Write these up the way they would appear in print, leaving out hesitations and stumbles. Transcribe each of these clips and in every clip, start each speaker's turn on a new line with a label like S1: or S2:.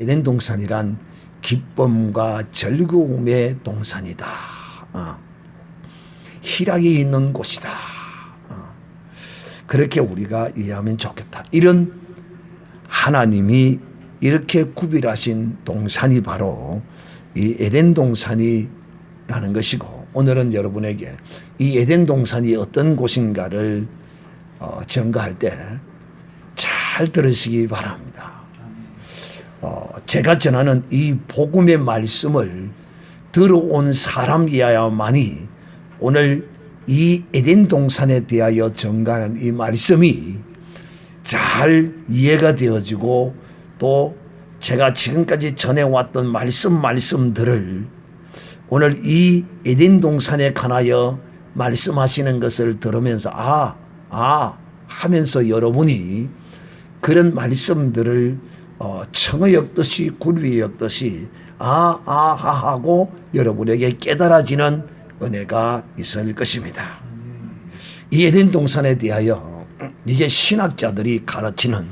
S1: 에덴 동산이란 기쁨과 즐거움의 동산이다. 희락이 있는 곳이다. 그렇게 우리가 이해하면 좋겠다. 이런 하나님이 이렇게 구별하신 동산이 바로 이 에덴 동산이라는 것이고, 오늘은 여러분에게 이 에덴 동산이 어떤 곳인가를 증거할 때 잘 들으시기 바랍니다. 제가 전하는 이 복음의 말씀을 들어온 사람이야만이 오늘 이 에덴 동산에 대하여 증거하는 이 말씀이 잘 이해가 되어지고, 또 제가 지금까지 전해왔던 말씀들을 오늘 이 에덴 동산에 관하여 말씀하시는 것을 들으면서 하면서 여러분이 그런 말씀들을 청어 엮듯이 굴비 엮듯이 하고 여러분에게 깨달아지는 은혜가 있을 것입니다. 이 에덴 동산에 대하여 이제 신학자들이 가르치는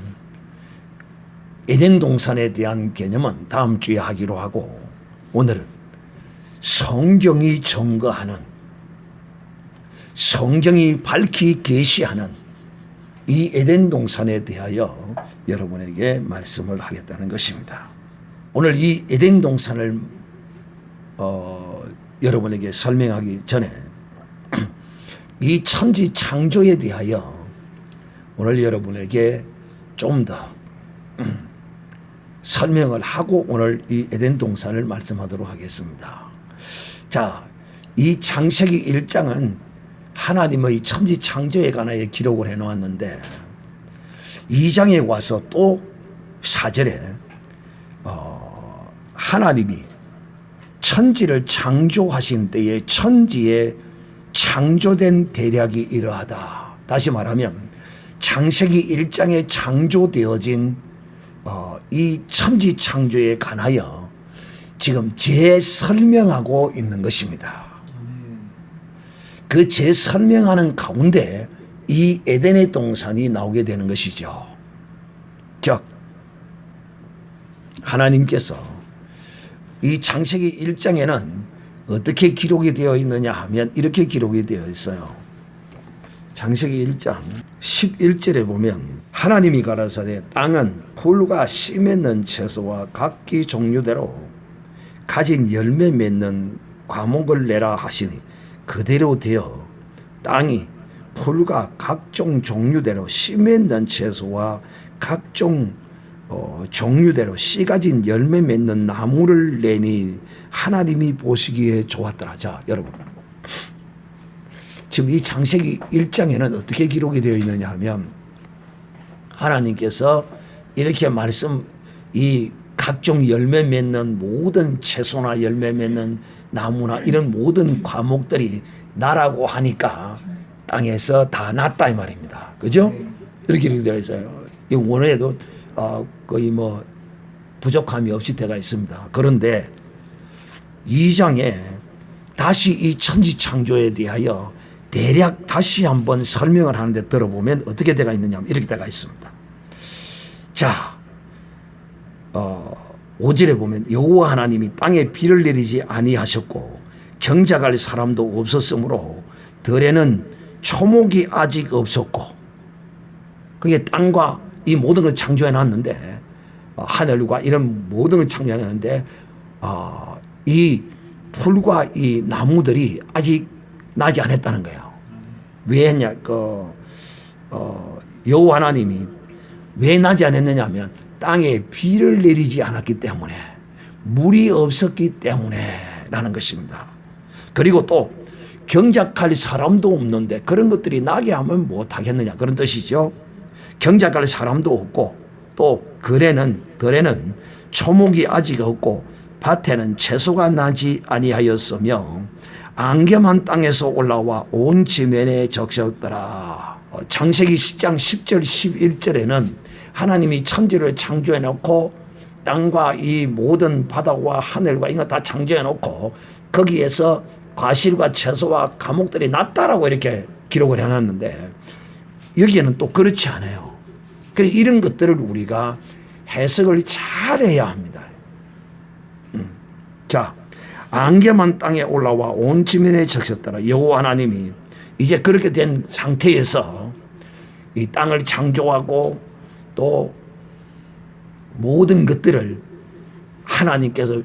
S1: 에덴 동산에 대한 개념은 다음 주에 하기로 하고, 오늘은 성경이 증거하는, 성경이 밝히 계시하는 이 에덴 동산에 대하여 여러분에게 말씀을 하겠다는 것입니다. 오늘 이 에덴 동산을 여러분에게 설명하기 전에 이 천지 창조에 대하여 오늘 여러분에게 좀 더 설명을 하고 오늘 이 에덴 동산을 말씀하도록 하겠습니다. 자, 이 창세기 1장은 하나님의 천지 창조에 관하여 기록을 해놓았는데, 2장에 와서 또 4절에 하나님이 천지를 창조하신 때에 천지에 창조된 대략이 이러하다. 다시 말하면 창세기 1장에 창조되어진 이 천지 창조에 관하여 지금 재설명하고 있는 것입니다. 그 재설명하는 가운데 이 에덴의 동산이 나오게 되는 것이죠. 즉 하나님께서 이 창세기 1장에는 어떻게 기록이 되어 있느냐 하면 이렇게 기록이 되어 있어요. 창세기 1장 11절에 보면 하나님이 가라사대 땅은 풀과 씨 맺는 채소와 각기 종류대로 가진 열매 맺는 과목을 내라 하시니 그대로 되어 땅이 풀과 각종 종류대로 씨 맺는 채소와 각종 종류대로 씨 가진 열매 맺는 나무를 내니 하나님이 보시기에 좋았더라. 자, 여러분, 지금 이 창세기 1장에는 어떻게 기록이 되어 있느냐 하면 하나님께서 이렇게 이 각종 열매 맺는 모든 채소나 열매 맺는 나무나 이런 모든 과목들이 나라고 하니까 땅에서 다 났다 이 말입니다. 그죠? 이렇게 되어 있어요. 이 원어에도 거의 부족함이 없이 되어 있습니다. 그런데 2장에 다시 이 천지 창조에 대하여 대략 다시 한번 설명을 하는데 들어보면 어떻게 되어 있느냐 하면 이렇게 되어 있습니다. 자, 5절에 보면 여호와 하나님이 땅에 비를 내리지 아니하셨고 경작할 사람도 없었으므로 들에는 초목이 아직 없었고, 그게 땅과 이 모든 걸 창조해 놨는데 하늘과 이런 모든 걸 창조해 놨는데 이 풀과 이 나무들이 아직 나지 않았다는 거예요. 왜 했냐? 여호와 하나님이 왜 나지 않았느냐 하면 땅에 비를 내리지 않았기 때문에, 물이 없었기 때문에 라는 것입니다. 그리고 또 경작할 사람도 없는데 그런 것들이 나게 하면 못하겠느냐 그런 뜻이죠. 경작할 사람도 없고 또 들에는 초목이 아직 없고 밭에는 채소가 나지 아니하였으며 앙겸한 땅에서 올라와 온 지면에 적셨더라. 창세기 10장 10절 11절에는 하나님이 천지를 창조해 놓고 땅과 이 모든 바다와 하늘과 이거 다 창조해 놓고 거기에서 과실과 채소와 과목들이 났다라고 이렇게 기록을 해놨는데, 여기에는 또 그렇지 않아요. 그래서 이런 것들을 우리가 해석을 잘해야 합니다. 자, 안개만 땅에 올라와 온 지면에 적셨더라. 여호와 하나님이 이제 그렇게 된 상태에서 이 땅을 창조하고 또 모든 것들을 하나님께서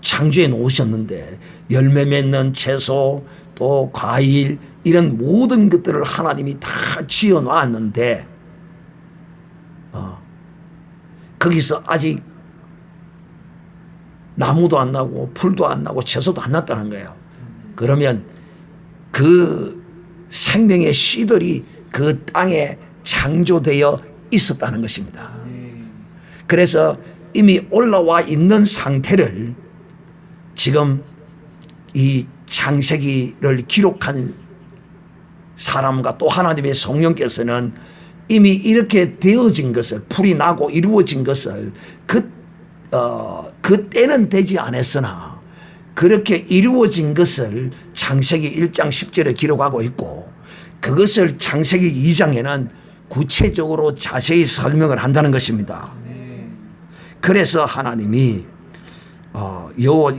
S1: 창조해 놓으셨는데 열매 맺는 채소 또 과일 이런 모든 것들을 하나님이 다 지어 놨는데 거기서 아직 나무도 안 나고 풀도 안 나고 채소도 안 났다는 거예요. 그러면 그 생명의 씨들이 그 땅에 창조되어 있었다는 것입니다. 그래서 이미 올라와 있는 상태를 지금 이 창세기를 기록한 사람과 또 하나님의 성령께서는 이미 이렇게 되어진 것을 풀이 나고 이루어진 것을 그때는 되지 않았으나 그렇게 이루어진 것을 창세기 1장 10절에 기록하고 있고 그것을 창세기 2장에는 구체적으로 자세히 설명을 한다는 것입니다. 그래서 하나님이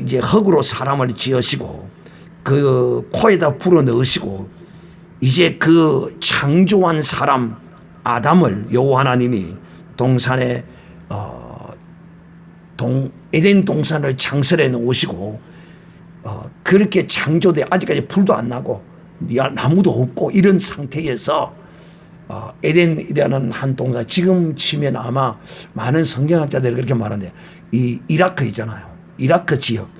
S1: 이제 흙으로 사람을 지으시고 그 코에다 불어 넣으시고 이제 그 창조한 사람 아담을 여호와 하나님이 동산에 에덴 동산을 창설해 놓으시고 그렇게 창조돼 아직까지 풀도 안 나고 나무도 없고 이런 상태에서 에덴이라는 한 동산 지금 치면 아마 많은 성경학자들이 그렇게 말하는데 이 이라크 있잖아요. 이라크 지역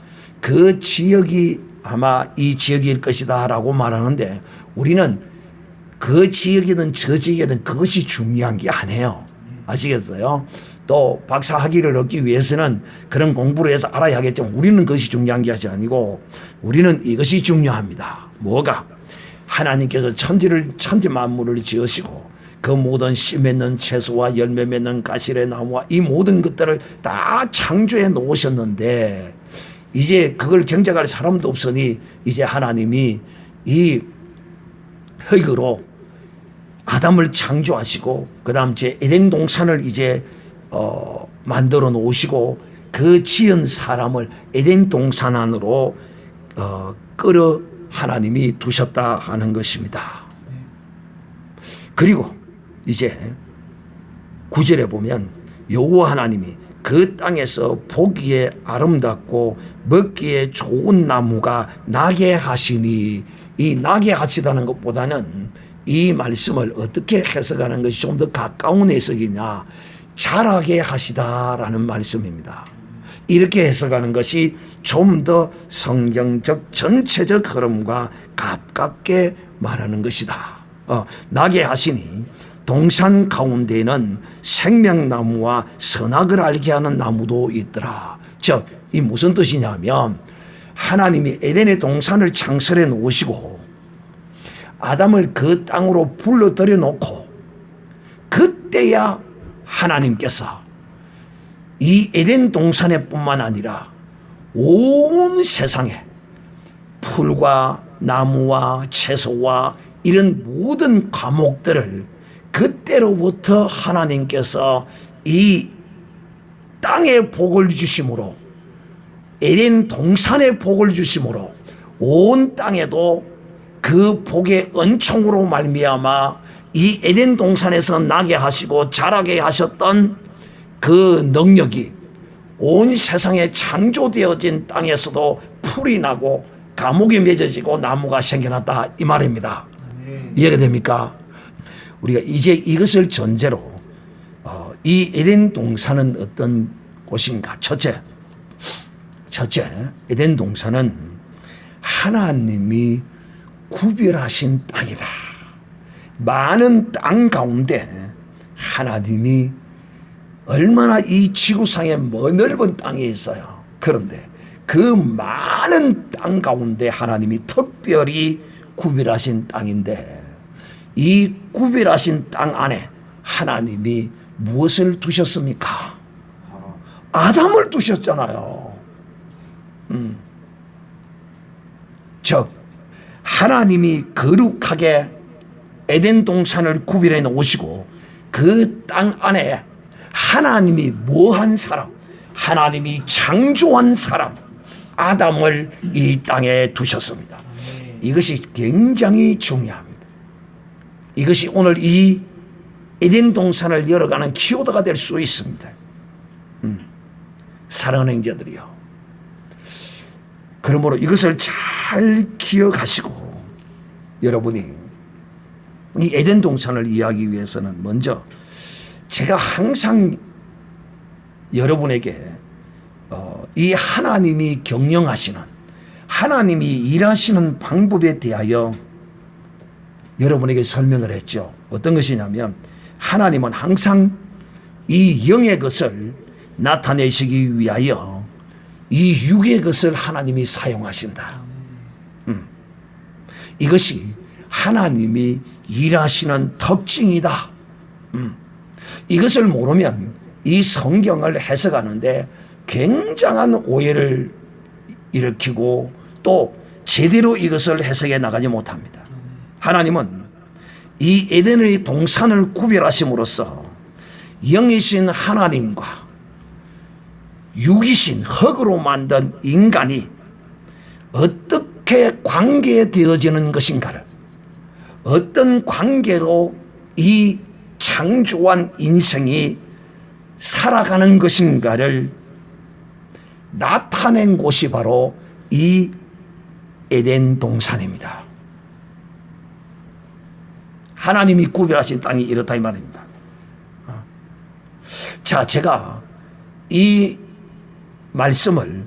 S1: 그 지역이 아마 이 지역일 것이다 라고 말하는데 우리는 그 지역이든 저 지역이든 그것이 중요한 게 아니에요. 아시겠어요? 또 박사 학위를 얻기 위해서는 그런 공부를 해서 알아야 하겠지만 우리는 그것이 중요한 게 아니고 우리는 이것이 중요합니다. 뭐가? 하나님께서 천지 만물을 지으시고 그 모든 씨 맺는 채소와 열매 맺는 가시의 나무와 이 모든 것들을 다 창조해 놓으셨는데 이제 그걸 경작할 사람도 없으니 이제 하나님이 이 흙으로 아담을 창조하시고 그다음 제 에덴 동산을 이제 만들어 놓으시고 그 지은 사람을 에덴 동산 안으로 끌어 하나님이 두셨다 하는 것입니다. 그리고 이제 9절에 보면 여호와 하나님이 그 땅에서 보기에 아름답고 먹기에 좋은 나무가 나게 하시니 이 나게 하시다는 것보다는 이 말씀을 어떻게 해석하는 것이 좀 더 가까운 해석이냐 자라게 하시다라는 말씀입니다. 이렇게 해석하는 것이 좀 더 성경적 전체적 흐름과 가깝게 말하는 것이다. 나게 하시니 동산 가운데에는 생명나무와 선악을 알게 하는 나무도 있더라. 즉, 이 무슨 뜻이냐면 하나님이 에덴의 동산을 창설해 놓으시고 아담을 그 땅으로 불러들여 놓고 그때야 하나님께서 이 에덴 동산에 뿐만 아니라 온 세상에 풀과 나무와 채소와 이런 모든 과목들을 그때로부터 하나님께서 이 땅에 복을 주심으로 에덴 동산에 복을 주심으로 온 땅에도 그 복의 은총으로 말미암아 이 에덴 동산에서 나게 하시고 자라게 하셨던 그 능력이 온 세상에 창조되어진 땅에서도 풀이 나고 과목이 맺어지고 나무가 생겨났다 이 말입니다. 이해가 됩니까? 우리가 이제 이것을 전제로 이 에덴 동산은 어떤 곳인가? 첫째 에덴 동산은 하나님이 구별하신 땅이다. 많은 땅 가운데 하나님이 얼마나 이 지구상에 넓은 땅이 있어요. 그런데 그 많은 땅 가운데 하나님이 특별히 구별하신 땅인데 이 구별하신 땅 안에 하나님이 무엇을 두셨습니까? 아담을 두셨잖아요. 즉 하나님이 거룩하게 에덴 동산을 구별해 놓으시고 그 땅 안에 하나님이 뭐한 사람, 하나님이 창조한 사람 아담을 이 땅에 두셨습니다. 이것이 굉장히 중요합니다. 이것이 오늘 이 에덴 동산을 열어가는 키워드가 될 수 있습니다. 사랑하는 형제들이요, 그러므로 이것을 잘 기억하시고 여러분이 이 에덴 동산을 이해하기 위해서는 먼저 제가 항상 여러분에게 이 하나님이 경영하시는, 하나님이 일하시는 방법에 대하여 여러분에게 설명을 했죠. 어떤 것이냐면 하나님은 항상 이 영의 것을 나타내시기 위하여 이 육의 것을 하나님이 사용하신다. 이것이 하나님이 일하시는 특징이다. 이것을 모르면 이 성경을 해석하는데 굉장한 오해를 일으키고 또 제대로 이것을 해석해 나가지 못합니다. 하나님은 이 에덴의 동산을 구별하심으로써 영이신 하나님과 육이신 흙으로 만든 인간이 어떻게 관계되어지는 것인가를, 어떤 관계로 이 창조한 인생이 살아가는 것인가를 나타낸 곳이 바로 이 에덴 동산입니다. 하나님이 구별하신 땅이 이렇다 이 말입니다. 자, 제가 이 말씀을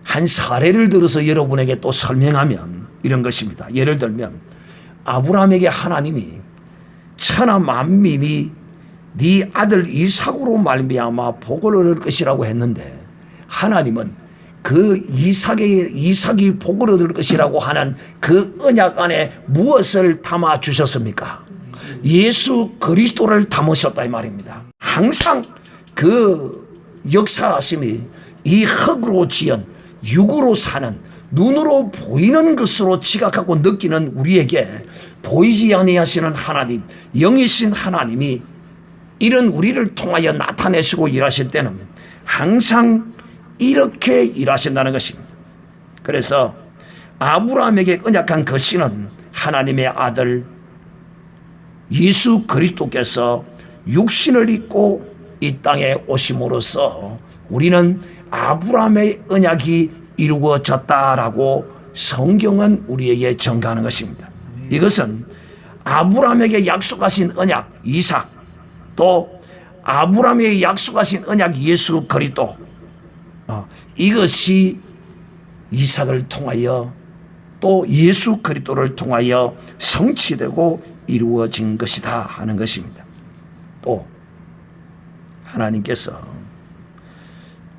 S1: 한 사례를 들어서 여러분에게 또 설명하면 이런 것입니다. 예를 들면 아브라함에게 하나님이 천하 만민이 네 아들 이삭으로 말미암아 복을 얻을 것이라고 했는데 하나님은 그 이삭이 복을 얻을 것이라고 하는 그 언약 안에 무엇을 담아 주셨습니까? 예수 그리스도를 담으셨다 이 말입니다. 항상 그 역사하심이 이 흙으로 지은 육으로 사는 눈으로 보이는 것으로 지각하고 느끼는 우리에게 보이지 아니하시는 하나님, 영이신 하나님이 이런 우리를 통하여 나타내시고 일하실 때는 항상 이렇게 일하신다는 것입니다. 그래서 아브라함에게 언약한 그 씨는 하나님의 아들 예수 그리스도께서 육신을 입고 이 땅에 오심으로써 우리는 아브라함의 언약이 이루어졌다라고 성경은 우리에게 전가하는 것입니다. 이것은 아브라함에게 약속하신 언약 이삭, 또 아브라함에게 약속하신 언약 예수 그리스도, 이것이 이삭을 통하여 또 예수 그리스도를 통하여 성취되고 이루어진 것이다 하는 것입니다. 또 하나님께서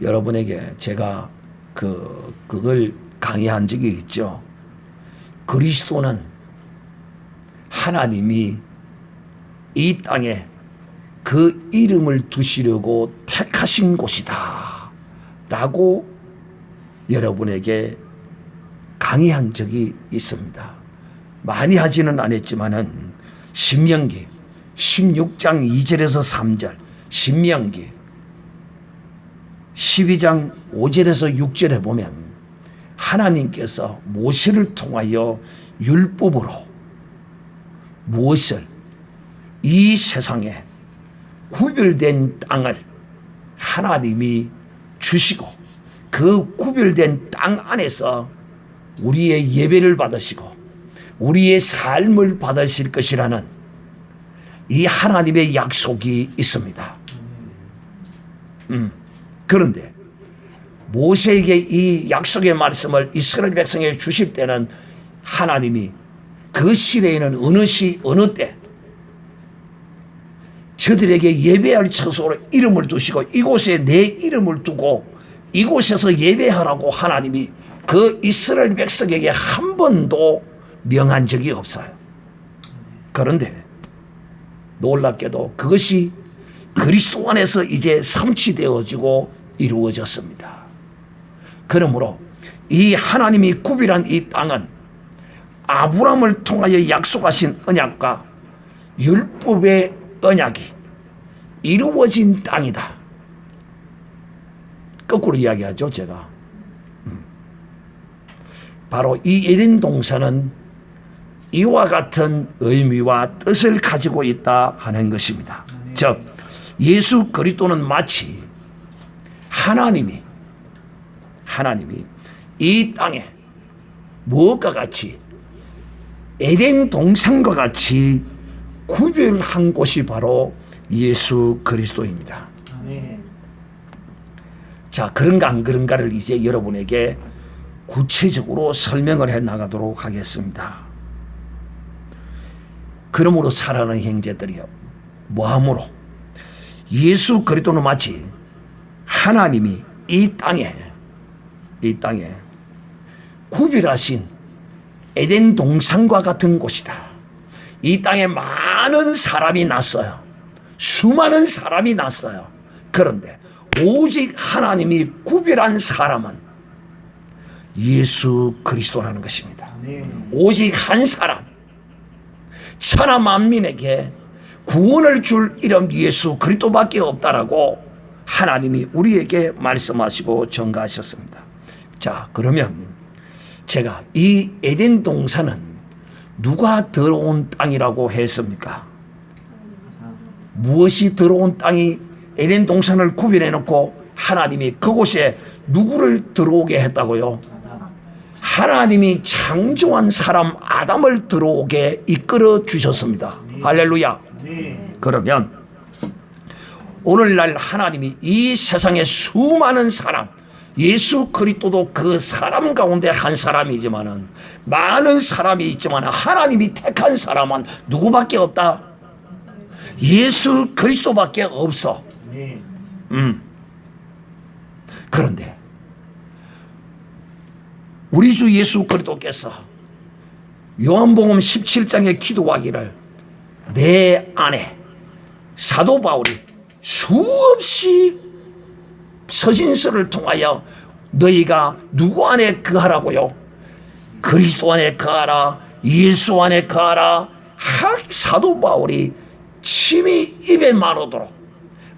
S1: 여러분에게 제가 그걸 강의한 적이 있죠. 그리스도는 하나님이 이 땅에 그 이름을 두시려고 택하신 곳이다 라고 여러분에게 강의한 적이 있습니다. 많이 하지는 않았지만은 신명기 16장 2절에서 3절, 신명기 12장 5절에서 6절에 보면 하나님께서 모세를 통하여 율법으로 무엇을, 이 세상에 구별된 땅을 하나님이 주시고 그 구별된 땅 안에서 우리의 예배를 받으시고 우리의 삶을 받으실 것이라는 이 하나님의 약속이 있습니다. 그런데 모세에게 이 약속의 말씀을 이스라엘 백성에게 주실 때는 하나님이 그 시대에는 어느 때 저들에게 예배할 처소로 이름을 두시고 이곳에 내 이름을 두고 이곳에서 예배하라고 하나님이 그 이스라엘 백성에게 한 번도 명한 적이 없어요. 그런데 놀랍게도 그것이 그리스도 안에서 이제 성취되어지고 이루어졌습니다. 그러므로 이 하나님이 구별한 이 땅은 아브라함을 통하여 약속하신 언약과 율법의 언약이 이루어진 땅이다. 거꾸로 이야기하죠, 제가. 바로 이 에덴 동산은 이와 같은 의미와 뜻을 가지고 있다 하는 것입니다. 즉 예수 그리스도는 마치 하나님이 이 땅에 무엇과 같이 에덴 동산과 같이 구별한 곳이 바로 예수 그리스도입니다. 자, 그런가 안 그런가를 이제 여러분에게 구체적으로 설명을 해 나가도록 하겠습니다. 그러므로 살아가는 형제들이요, 뭐하므로 예수 그리스도는 마치 하나님이 이 땅에 구별하신 에덴 동산과 같은 곳이다. 이 땅에 많은 사람이 났어요. 수많은 사람이 났어요. 그런데 오직 하나님이 구별한 사람은 예수 그리스도라는 것입니다. 오직 한 사람, 천하 만민에게 구원을 줄 이름 예수 그리스도밖에 없다라고 하나님이 우리에게 말씀하시고 전가하셨습니다. 자, 그러면 제가 이 에덴 동산은 누가 들어온 땅이라고 했습니까? 무엇이 들어온 땅이 에덴 동산을 구별해 놓고 하나님이 그곳에 누구를 들어오게 했다고요? 하나님이 창조한 사람 아담을 들어오게 이끌어 주셨습니다. 할렐루야. 그러면 오늘날 하나님이 이 세상에 수많은 사람, 예수 그리스도도 그 사람 가운데 한 사람이지만은 많은 사람이 있지만 하나님이 택한 사람은 누구밖에 없다? 예수 그리스도밖에 없어. 그런데 우리 주 예수 그리스도께서 요한복음 17장에 기도하기를 내 안에 사도 바울이 수없이 서신서를 통하여 너희가 누구 안에 거하라고요? 그리스도 안에 거하라, 예수 안에 거하라. 사도 바울이 침이 입에 마르도록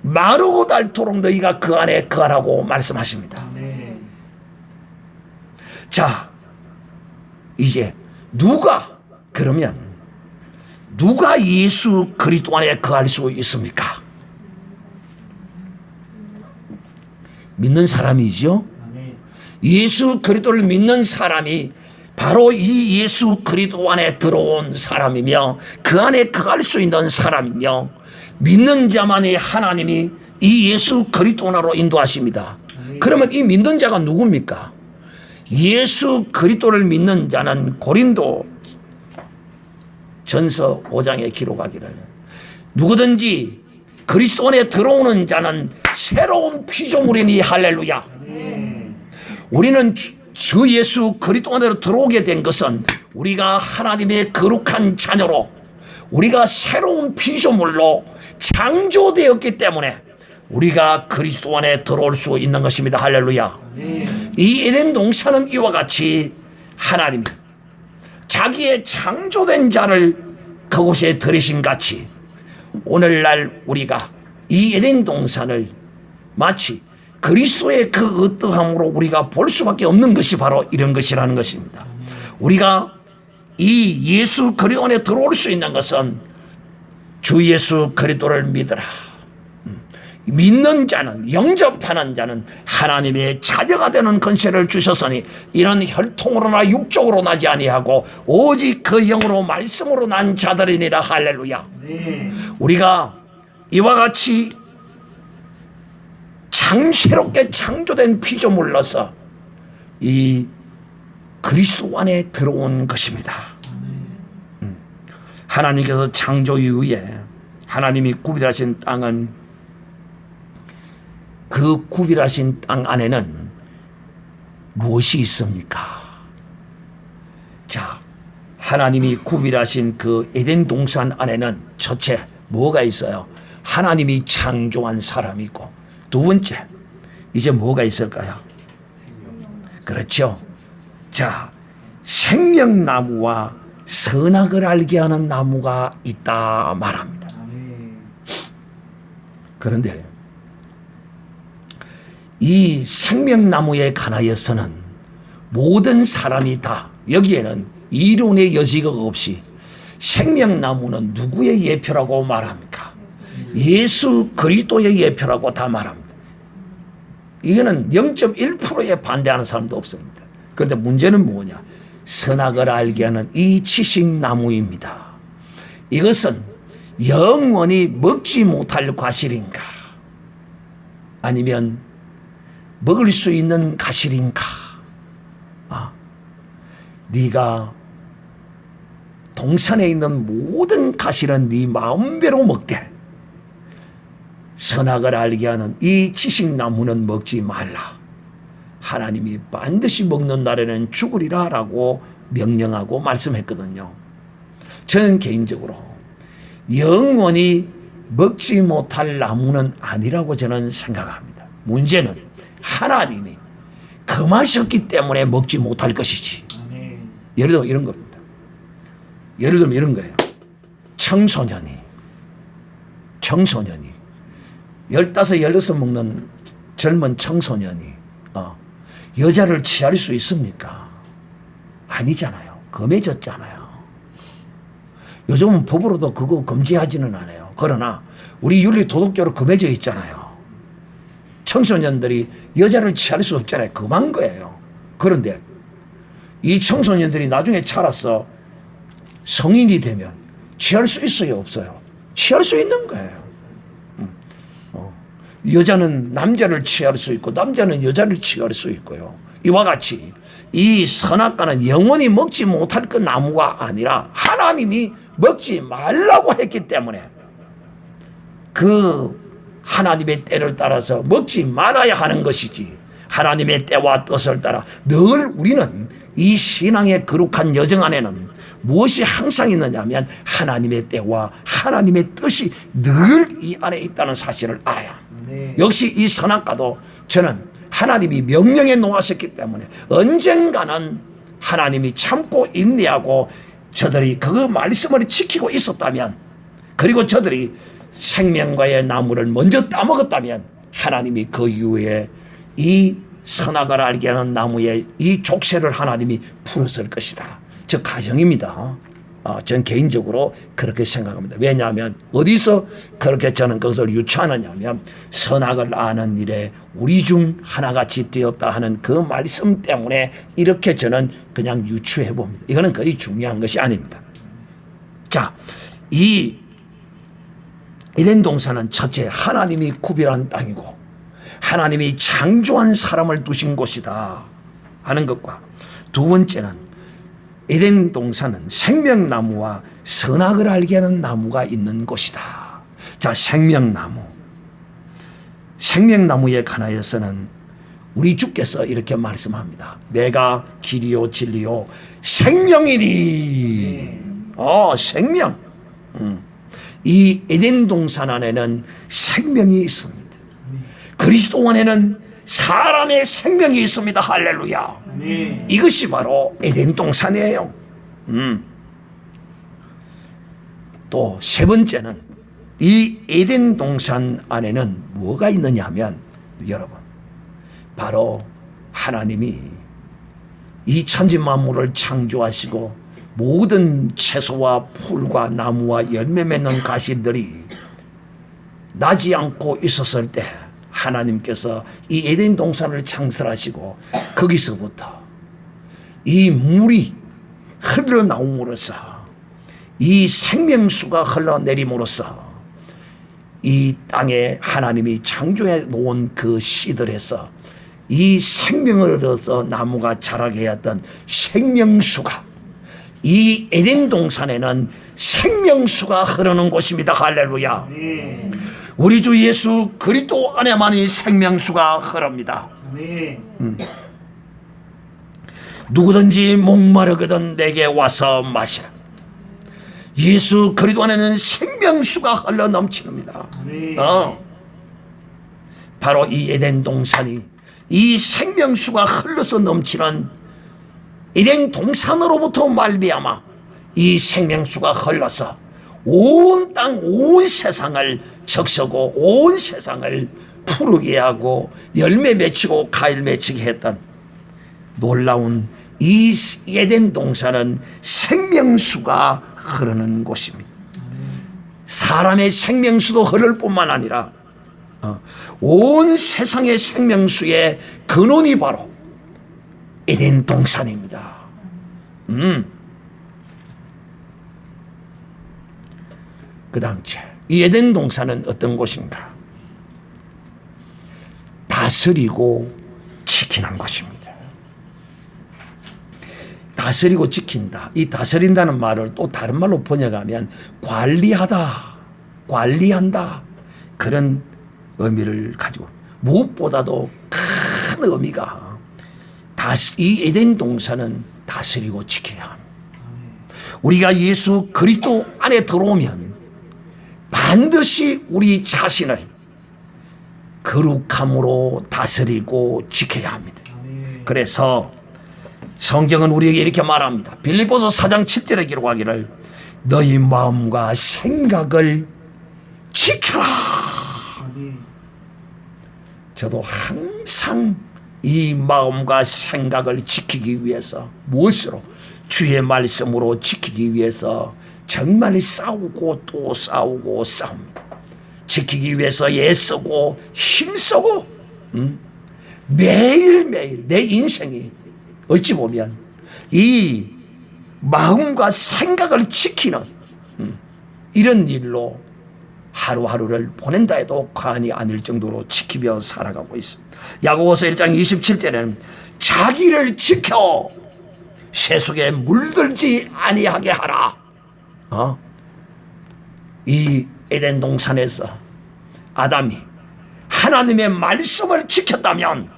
S1: 마르고 닳도록 너희가 그 안에 거하라고 말씀하십니다. 자, 이제 그러면 누가 예수 그리스도 안에 거할 수 있습니까? 믿는 사람이죠. 예수 그리스도를 믿는 사람이 바로 이 예수 그리스도 안에 들어온 사람이며 그 안에 거할 수 있는 사람이며 믿는 자만이 하나님이 이 예수 그리스도로 인도하십니다. 그러면 이 믿는 자가 누굽니까? 예수 그리스도를 믿는 자는 고린도 전서 5장에 기록하기를 누구든지 그리스도 안에 들어오는 자는 새로운 피조물이니 할렐루야. 우리는 주 예수 그리스도 안으로 들어오게 된 것은 우리가 하나님의 거룩한 자녀로 우리가 새로운 피조물로 창조되었기 때문에 우리가 그리스도 안에 들어올 수 있는 것입니다. 할렐루야. 이 에덴 동산은 이와 같이 하나님이 자기의 창조된 자를 그곳에 들이신 같이 오늘날 우리가 이 에덴 동산을 마치 그리스도의 그 어떠함으로 우리가 볼 수밖에 없는 것이 바로 이런 것이라는 것입니다. 우리가 이 예수 그리스도 안에 들어올 수 있는 것은 주 예수 그리스도를 믿으라. 믿는 자는, 영접하는 자는 하나님의 자녀가 되는 권세를 주셨으니 이는 혈통으로나 육적으로 나지 아니하고 오직 그 영으로 말씀으로 난 자들이니라. 할렐루야. 우리가 이와 같이 새롭게 창조된 피조물로서 이 그리스도 안에 들어온 것입니다. 하나님께서 창조 이후에 하나님이 구별하신 땅은 그 구별하신 땅 안에는 무엇이 있습니까? 자, 하나님이 구별하신 그 에덴 동산 안에는 첫째 뭐가 있어요? 하나님이 창조한 사람이 있고 두 번째 이제 뭐가 있을까요? 그렇죠. 자, 생명나무와 선악을 알게 하는 나무가 있다 말합니다. 그런데 이 생명나무에 관하여서는 모든 사람이 다 여기에는 이론의 여지가 없이 생명나무는 누구의 예표라고 말합니까? 예수 그리스도의 예표라고 다 말합니다. 이거는 0.1%에 반대하는 사람도 없습니다. 그런데 문제는 뭐냐? 선악을 알게 하는 이 지식나무입니다. 이것은 영원히 먹지 못할 과실인가? 아니면 먹을 수 있는 과실인가? 네가 동산에 있는 모든 과실은 네 마음대로 먹되 선악을 알게 하는 이 지식나무는 먹지 말라. 하나님이 반드시 먹는 날에는 죽으리라 라고 명령하고 말씀했거든요. 저는 개인적으로 영원히 먹지 못할 나무는 아니라고 저는 생각합니다. 문제는 하나님이 금하셨기 때문에 먹지 못할 것이지. 예를 들어 이런 겁니다. 예를 들면 이런 거예요. 청소년이 15, 16 먹는 젊은 청소년이 여자를 취할 수 있습니까? 아니잖아요. 금해졌잖아요. 요즘은 법으로도 그거 금지하지는 않아요. 그러나 우리 윤리 도덕적으로 금해져 있잖아요. 청소년들이 여자를 취할 수 없잖아요. 금한 거예요. 그런데 이 청소년들이 나중에 자라서 성인이 되면 취할 수 있어요? 없어요? 취할 수 있는 거예요. 여자는 남자를 취할 수 있고 남자는 여자를 취할 수 있고요. 이와 같이 이 선악과는 영원히 먹지 못할 그 나무가 아니라 하나님이 먹지 말라고 했기 때문에 그 하나님의 때를 따라서 먹지 말아야 하는 것이지, 하나님의 때와 뜻을 따라 늘 우리는 이 신앙의 거룩한 여정 안에는 무엇이 항상 있느냐 하면 하나님의 때와 하나님의 뜻이 늘 이 안에 있다는 사실을 알아야 합니다. 역시 이 선악과도 저는 하나님이 명령에 놓으셨기 때문에 언젠가는 하나님이 참고 인내하고 저들이 그 말씀을 지키고 있었다면, 그리고 저들이 생명과의 나무를 먼저 따먹었다면 하나님이 그 이후에 이 선악을 알게 하는 나무의 이 족쇄를 하나님이 풀었을 것이다. 저 가정입니다. 전 개인적으로 그렇게 생각합니다. 왜냐하면 어디서 그렇게 저는 그것을 유추하느냐 하면 선악을 아는 일에 우리 중 하나같이 되었다 하는 그 말씀 때문에 이렇게 저는 그냥 유추해 봅니다. 이거는 거의 중요한 것이 아닙니다. 자, 이 에덴 동산은 첫째 하나님이 구별한 땅이고 하나님이 창조한 사람을 두신 곳이다 하는 것과, 두 번째는 에덴 동산은 생명나무와 선악을 알게 하는 나무가 있는 곳이다. 자, 생명나무에 관하여서는 우리 주께서 이렇게 말씀합니다. 내가 길이요 진리요 생명이니. 생명. 이 에덴 동산 안에는 생명이 있습니다. 그리스도 안에는 사람의 생명이 있습니다. 할렐루야. 이것이 바로 에덴 동산이에요. 또 세 번째는 이 에덴 동산 안에는 뭐가 있느냐 하면, 여러분, 바로 하나님이 이 천지 만물을 창조하시고 모든 채소와 풀과 나무와 열매 맺는 가시들이 나지 않고 있었을 때 하나님께서 이 에덴 동산을 창설하시고 거기서부터 이 물이 흘러나옴으로써, 이 생명수가 흘러내림으로써 이 땅에 하나님이 창조해 놓은 그 씨들에서 이 생명을 얻어서 나무가 자라게 했던 생명수가, 이 에덴 동산에는 생명수가 흐르는 곳입니다. 할렐루야. 우리 주 예수 그리스도 안에만이 생명수가 흐릅니다. 누구든지 목마르거든 내게 와서 마시라. 예수 그리스도 안에는 생명수가 흘러 넘치는니다. 바로 이 에덴 동산이 이 생명수가 흘러서 넘치는 에덴 동산으로부터 말미암아 이 생명수가 흘러서 온 땅, 온 세상을 적서고 온 세상을 푸르게 하고 열매 맺히고 과일 맺히게 했던 놀라운 이 에덴 동산은 생명수가 흐르는 곳입니다. 사람의 생명수도 흐를 뿐만 아니라 온 세상의 생명수의 근원이 바로 에덴 동산입니다. 그 다음 이 에덴 동산은 어떤 곳인가? 다스리고 지키는 곳입니다. 다스리고 지킨다. 이 다스린다는 말을 또 다른 말로 번역하면 관리하다, 관리한다, 그런 의미를 가지고, 무엇보다도 큰 의미가 이 에덴 동산은 다스리고 지켜야 합니다. 우리가 예수 그리스도 안에 들어오면 반드시 우리 자신을 거룩함으로 다스리고 지켜야 합니다. 그래서 성경은 우리에게 이렇게 말합니다. 빌립보서 4장 7절에 기록하기를 너희 마음과 생각을 지켜라. 저도 항상 이 마음과 생각을 지키기 위해서, 무엇으로? 주의 말씀으로 지키기 위해서 정말 싸우고 또 싸우고 싸웁니다. 지키기 위해서 애쓰고 힘쓰고 매일매일 내 인생이 어찌 보면 이 마음과 생각을 지키는 이런 일로 하루하루를 보낸다 해도 과언이 아닐 정도로 지키며 살아가고 있습니다. 야고보서 1장 27절에는 자기를 지켜 세속에 물들지 아니하게 하라. 이 에덴 동산에서 아담이 하나님의 말씀을 지켰다면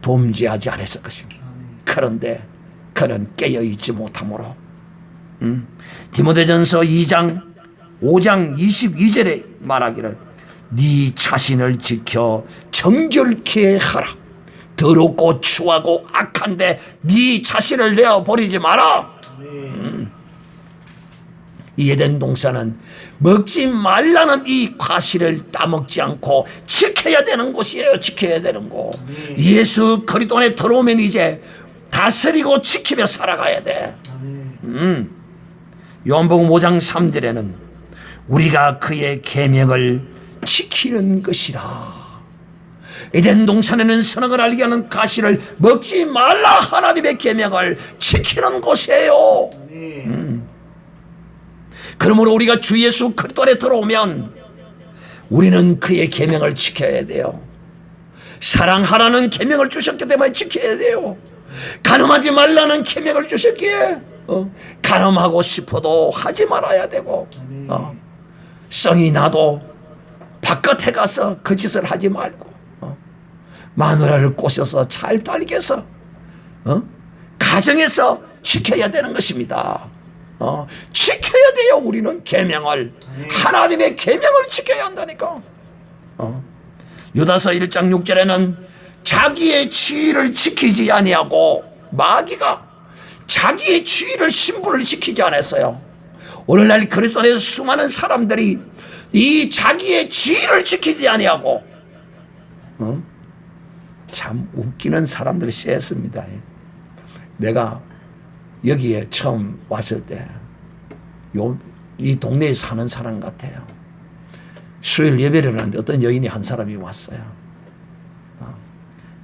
S1: 범죄하지 않았을 것입니다. 그런데 그는 깨어있지 못하므로 디모데전서 5장 22절에 말하기를 네 자신을 지켜 정결케 하라. 더럽고 추하고 악한데 네 자신을 내어버리지 마라. 이 에덴 동산은 먹지 말라는 이 과실을 따먹지 않고 지켜야 되는 곳이에요. 지켜야 되는 곳. 예수 그리스도 안에 들어오면 이제 다스리고 지키며 살아가야 돼. 요한복음 5장 3절에는 우리가 그의 계명을 지키는 것이라. 에덴 동산에는 선악을 알게 하는 가시를 먹지 말라. 하나님의 계명을 지키는 곳이에요. 그러므로 우리가 주 예수 그리스도 안에 들어오면 우리는 그의 계명을 지켜야 돼요. 사랑하라는 계명을 주셨기 때문에 지켜야 돼요. 간음하지 말라는 계명을 주셨기에 간음하고 싶어도 하지 말아야 되고, 성이 나도 바깥에 가서 그 짓을 하지 말고, 마누라를 꼬셔서 잘 딸겨서 가정에서 지켜야 되는 것입니다. 지켜야 돼요. 우리는 계명을, 하나님의 계명을 지켜야 한다니까. 유다서 1장 6절에는 자기의 지위를 지키지 아니하고, 마귀가 자기의 지위를, 신분을 지키지 않았어요. 오늘날 그리스도 안에서 수많은 사람들이 이 자기의 지위를 지키지 아니하고, 참 웃기는 사람들이 쎄습니다. 내가 여기에 처음 왔을 때 이 동네에 사는 사람 같아요. 수요일 예배를 하는데 어떤 여인이 한 사람이 왔어요.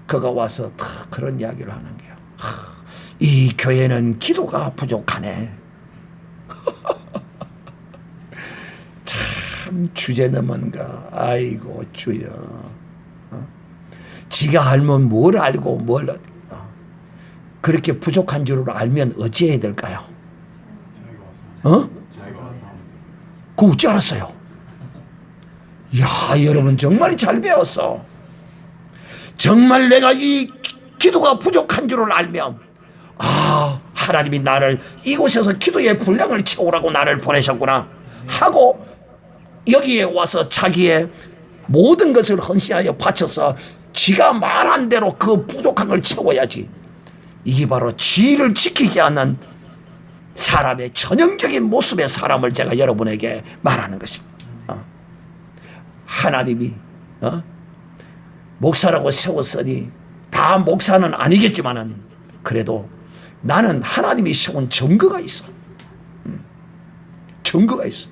S1: 그가 와서 다 그런 이야기를 하는 거예요. 이 교회는 기도가 부족하네. 참 주제넘은가. 아이고 주여. 지가 알면 뭘 알고 뭘 그렇게 부족한 줄을 알면 어찌해야 될까요? 그거 어찌 알았어요? 야, 여러분 정말 잘 배웠어. 정말 내가 이 기도가 부족한 줄을 알면, 하나님이 나를 이곳에서 기도의 분량을 채우라고 나를 보내셨구나 하고 여기에 와서 자기의 모든 것을 헌신하여 바쳐서 지가 말한 대로 그 부족한 걸 채워야지. 이게 바로 지위를 지키지 않는 사람의 전형적인 모습의 사람을 제가 여러분에게 말하는 것입니다. 하나님이 목사라고 세웠으니 다 목사는 아니겠지만은 그래도 나는 하나님이 세운 증거가 있어. 증거가 있어.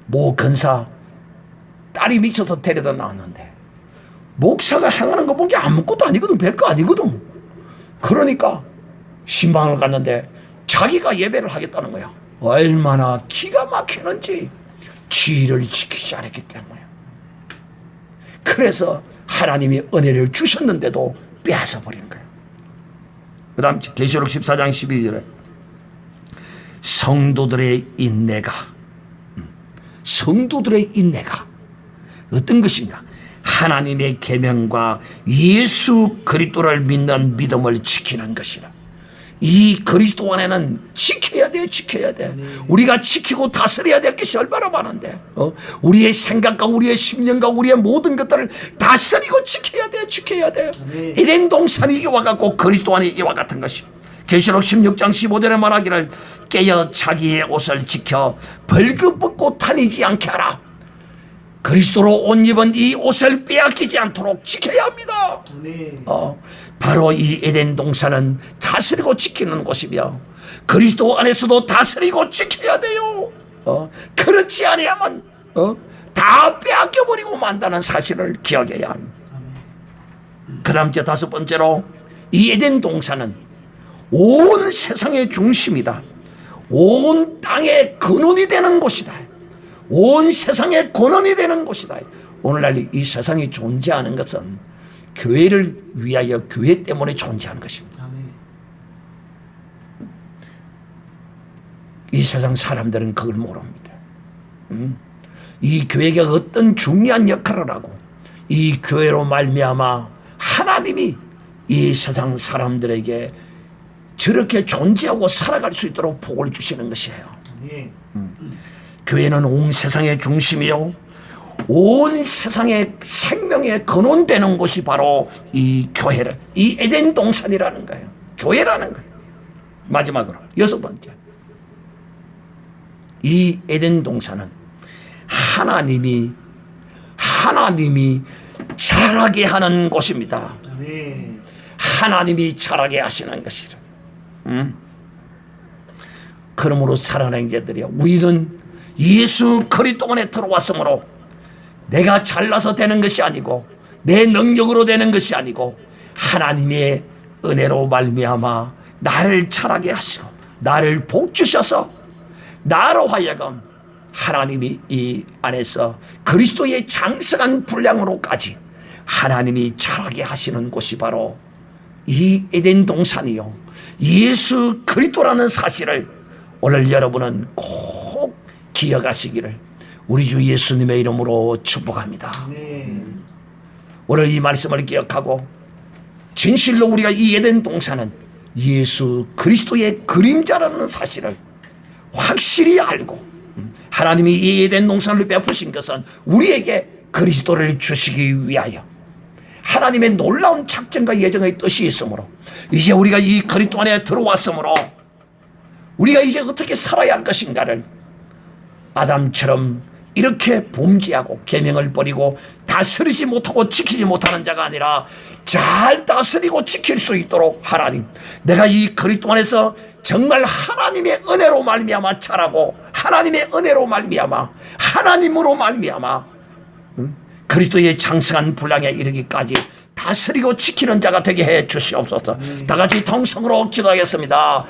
S1: 모 근사 딸이 미쳐서 데려다 놨는데 목사가 행하는 거 본 게 아무것도 아니거든. 별거 아니거든. 그러니까 신방을 갔는데 자기가 예배를 하겠다는 거야. 얼마나 기가 막히는지 지위를 지키지 않았기 때문에. 그래서 하나님이 은혜를 주셨는데도 빼앗아 버리는 거예요. 그 다음 계시록 14장 12절에 성도들의 인내가 어떤 것이냐? 하나님의 계명과 예수 그리스도를 믿는 믿음을 지키는 것이라. 이 그리스도 안에는 지켜야 돼. 우리가 지키고 다스려야 될 것이 얼마나 많은데, 우리의 생각과 우리의 심령과 우리의 모든 것들을 다스리고 지켜야 돼. 에덴 동산이 이와 같고 그리스도 안이 이와 같은 것이. 계시록 16장 15절에 말하기를 깨어 자기의 옷을 지켜 벌거벗고 다니지 않게 하라. 그리스도로 옷 입은 이 옷을 빼앗기지 않도록 지켜야 합니다. 바로 이 에덴 동산은 다스리고 지키는 곳이며 그리스도 안에서도 다스리고 지켜야 돼요. 그렇지 않으면 다 빼앗겨버리고 만다는 사실을 기억해야 합니다. 그 다음 다섯 번째로 이 에덴 동산은 온 세상의 중심이다. 온 땅의 근원이 되는 곳이다. 온 세상의 근원이 되는 곳이다. 오늘날 이 세상이 존재하는 것은 교회를 위하여 교회 때문에 존재하는 것입니다. 이 세상 사람들은 그걸 모릅니다. 이 교회가 어떤 중요한 역할을 하고 이 교회로 말미암아 하나님이 이 세상 사람들에게 저렇게 존재하고 살아갈 수 있도록 복을 주시는 것이에요. 교회는 온 세상의 중심이요 온 세상의 생명의 근원되는 곳이 바로 이 교회를, 이 에덴 동산이라는 거예요. 교회라는 거예요. 마지막으로 여섯 번째, 이 에덴 동산은 하나님이 자라게 하는 곳입니다. 하나님이 자라게 하시는 것이라. 그러므로 사랑하는 자들이여, 우리는 예수 그리스도 안에 들어왔으므로 내가 잘나서 되는 것이 아니고 내 능력으로 되는 것이 아니고 하나님의 은혜로 말미암아 나를 자라게 하시고 나를 복 주셔서 나로 하여금 하나님이 이 안에서 그리스도의 장성한 분량으로까지 하나님이 자라게 하시는 곳이 바로 이 에덴 동산이요 예수 그리스도라는 사실을 오늘 여러분은 꼭 기억하시기를 우리 주 예수님의 이름으로 축복합니다. 오늘 이 말씀을 기억하고 진실로 우리가 이 에덴 동산은 예수 그리스도의 그림자라는 사실을 확실히 알고 하나님이 이 에덴 동산을 베푸신 것은 우리에게 그리스도를 주시기 위하여 하나님의 놀라운 작전과 예정의 뜻이 있으므로 이제 우리가 이 그리스도 안에 들어왔으므로 우리가 이제 어떻게 살아야 할 것인가를 아담처럼 이렇게 범죄하고 계명을 버리고 다스리지 못하고 지키지 못하는 자가 아니라 잘 다스리고 지킬 수 있도록 하나님, 내가 이 그리스도 안에서 정말 하나님의 은혜로 말미암아 자라고 하나님의 은혜로 말미암아 하나님으로 말미암아 그리스도의 장성한 분량에 이르기까지 다스리고 지키는 자가 되게 해 주시옵소서. 다 같이 통성으로 기도하겠습니다.